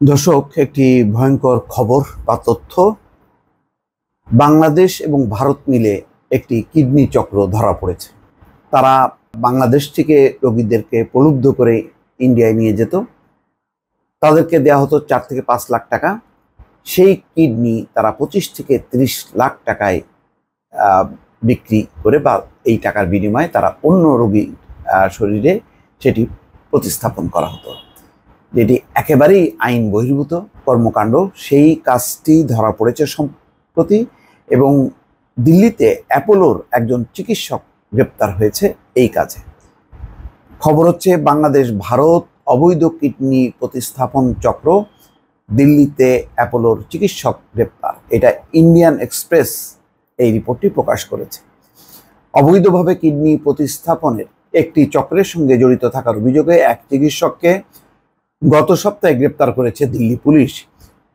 দর্শক, একটি ভয়ঙ্কর খবর বা তথ্য। বাংলাদেশ এবং ভারত মিলে একটি কিডনি চক্র ধরা পড়েছে। তারা বাংলাদেশ থেকে রোগীদেরকে প্রলুব্ধ করে ইন্ডিয়ায় নিয়ে যেত। তাদেরকে দেওয়া হতো 4 থেকে 5 লাখ টাকা। সেই কিডনি তারা 25 থেকে 30 লাখ টাকায় বিক্রি করে বা এই টাকার বিনিময়ে তারা অন্য রোগীর শরীরে সেটি প্রতিস্থাপন করা হতো, যেটি একেবারেই আইন বহির্ভূত কর্মকাণ্ড। সেই কাজটি ধরা পড়েছে সম্প্রতি এবং দিল্লিতে অ্যাপোলোর একজন চিকিৎসক গ্রেপ্তার হয়েছে এই কাজে। খবর হচ্ছে, বাংলাদেশ ভারত অবৈধ কিডনি প্রতিস্থাপন চক্র, দিল্লিতে অ্যাপোলোর চিকিৎসক গ্রেপ্তার। এটা ইন্ডিয়ান এক্সপ্রেস এই রিপোর্টটি প্রকাশ করেছে। অবৈধভাবে কিডনি প্রতিস্থাপনের একটি চক্রের সঙ্গে জড়িত থাকার অভিযোগে এক চিকিৎসককে গত সপ্তাহে গ্রেপ্তার করেছে দিল্লি পুলিশ।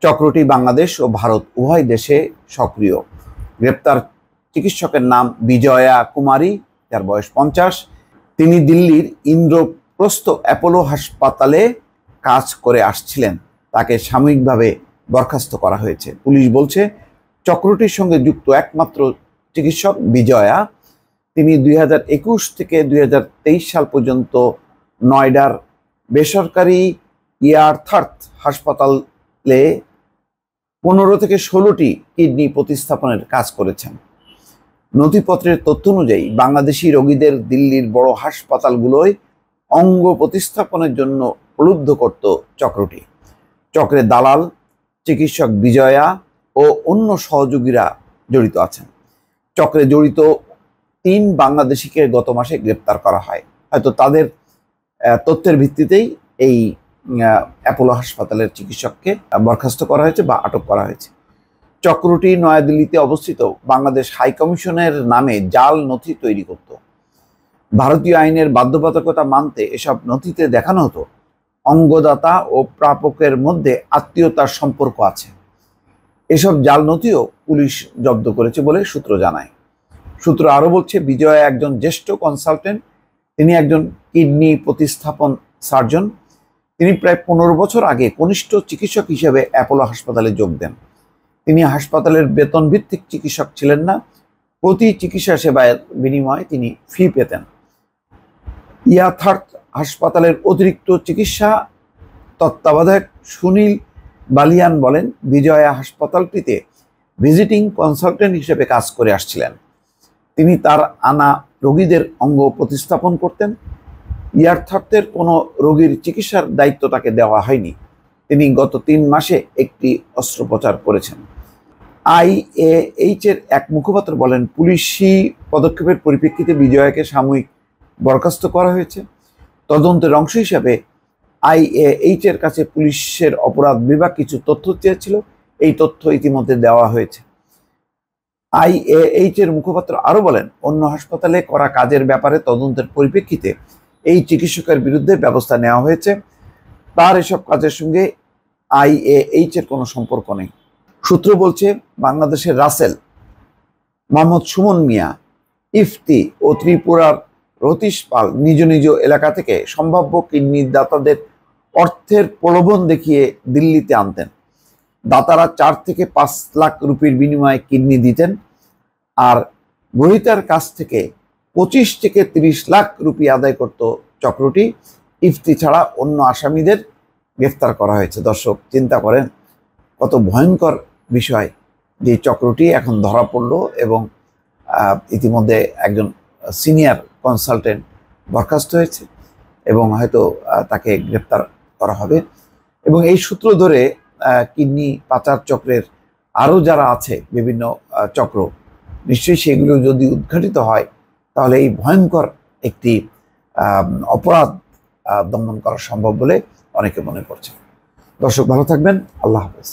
চক্রটি বাংলাদেশ ও ভারত উভয় দেশে সক্রিয়। গ্রেপ্তার চিকিৎসকের নাম বিজয়া কুমারী, যার বয়স 50। তিনি দিল্লির ইন্দ্রপ্রস্থ অ্যাপোলো হাসপাতালে কাজ করে আসছিলেন। তাকে সাময়িকভাবে বরখাস্ত করা হয়েছে। পুলিশ বলছে, চক্রটির সঙ্গে যুক্ত একমাত্র চিকিৎসক বিজয়া। তিনি 2021 থেকে 2023 সাল পর্যন্ত নয়ডার বেসরকারি ইয়ারথার্থ হাসপাতালে 15 থেকে 16টি কিডনি প্রতিস্থাপনের কাজ করেছেন। নথিপত্রের তথ্য অনুযায়ী বাংলাদেশি রোগীদের দিল্লির বড় হাসপাতালগুলোয় অঙ্গ প্রতিস্থাপনের জন্য প্রলুব্ধ করত চক্রটি। চক্রের দালাল চিকিৎসক বিজয়া ও অন্য সহযোগীরা জড়িত আছেন। চক্রে জড়িত 3 বাংলাদেশিকে গত মাসে গ্রেপ্তার করা হয়। হয়তো তাদের তথ্যের ভিত্তিতেই এই অ্যাপোলো হাসপাতালের চিকিৎসককে বরখাস্ত করা হয়েছে বা আটক করা হয়েছে। চক্রটি নয়াদিল্লিতে অবস্থিত বাংলাদেশ হাই কমিশনের নামে জাল নথি তৈরি করত। ভারতীয় আইনের বাধ্যবাধকতা মানতে এসব নথিতে দেখানো হতো অঙ্গদাতা ও প্রাপকের মধ্যে আত্মীয়তার সম্পর্ক আছে। এসব জাল নথিও পুলিশ জব্দ করেছে বলে সূত্র জানায়। সূত্র আরও বলছে, বিজয় একজন জ্যেষ্ঠ কনসালটেন্ট। তিনি একজন কিডনি প্রতিস্থাপন সার্জন। তিনি প্রায় 15 বছর আগে কনিষ্ঠ চিকিৎসক হিসেবে অ্যাপোলো হাসপাতালে যোগ দেন। তিনি হাসপাতালের বেতন ভিত্তিক চিকিৎসক ছিলেন না। প্রতি চিকিৎসা সেবায় বিনিময়ে তিনি ফি পেতেন। ইয়াথার্থ হাসপাতালের অতিরিক্ত চিকিৎসা তত্ত্বাবধায়ক সুনীল বালিয়ান বলেন, বিজয়া হাসপাতালটিতে ভিজিটিং কনসালটেন্ট হিসেবে কাজ করে আসছিলেন। তিনি তার আনা রোগীদের অঙ্গ প্রতিস্থাপন করতেন। ইয়াথার্থের কোনো রোগীর চিকিৎসার দায়িত্ব তাকে দেওয়া হয়নি। তিনি গত 3 মাসে একটি অস্ত্রোপচার করেছেন। IAH এর এক মুখপাত্র বলেন, পুলিশি পদক্ষেপের পরিপ্রেক্ষিতে বিজয়াকে সাময়িক বরখাস্ত করা হয়েছে। তদন্তের অংশ হিসাবে IAH এর কাছে পুলিশের অপরাধ বিভাগ কিছু তথ্য চেয়েছিল। এই তথ্য ইতিমধ্যে দেওয়া হয়েছে। IAH এর মুখপাত্র আরও বলেন, অন্য হাসপাতালে করা কাজের ব্যাপারে তদন্তের পরিপ্রেক্ষিতে এই চিকিৎসকের বিরুদ্ধে ব্যবস্থা নেওয়া হয়েছে। তার এসব কাজের সঙ্গে IAH এর কোনো সম্পর্ক নেই। সূত্র বলছে, বাংলাদেশের রাসেল, মোহাম্মদ সুমন মিয়া, ইফতি ও ত্রিপুরার রতীশ পাল নিজ নিজ এলাকা থেকে সম্ভাব্য কিডনি দাতাদের অর্থের প্রলোভন দেখিয়ে দিল্লিতে আনতেন। দাতারা 4 থেকে 5 লাখ রুপির বিনিময়ে কিডনি দিতেন। আর গ্রহীতার কাছ থেকে 25 থেকে 30 লাখ রুপি আদায় করত চক্রটি। ইফতি ছাড়া অন্য আসামিদের গ্রেফতার করা হয়েছে। দর্শক, চিন্তা করেন কত ভয়ঙ্কর বিষয় যে চক্রটি এখন ধরা পড়ল এবং ইতিমধ্যে একজন সিনিয়র কনসালটেন্ট বরখাস্ত হয়েছে এবং হয়তো তাকে গ্রেপ্তার করা হবে। এবং এই সূত্র ধরে কিডনি পাচার চক্রের আরও যারা আছে বিভিন্ন চক্র, নিশ্চয়ই সেগুলো যদি উদ্ঘাটিত হয় তাহলে এই ভয়ঙ্কর একটি অপরাধ দমন করা সম্ভব বলে অনেকে মনে করছে। দর্শক, ভালো থাকবেন। আল্লাহ হাফেজ।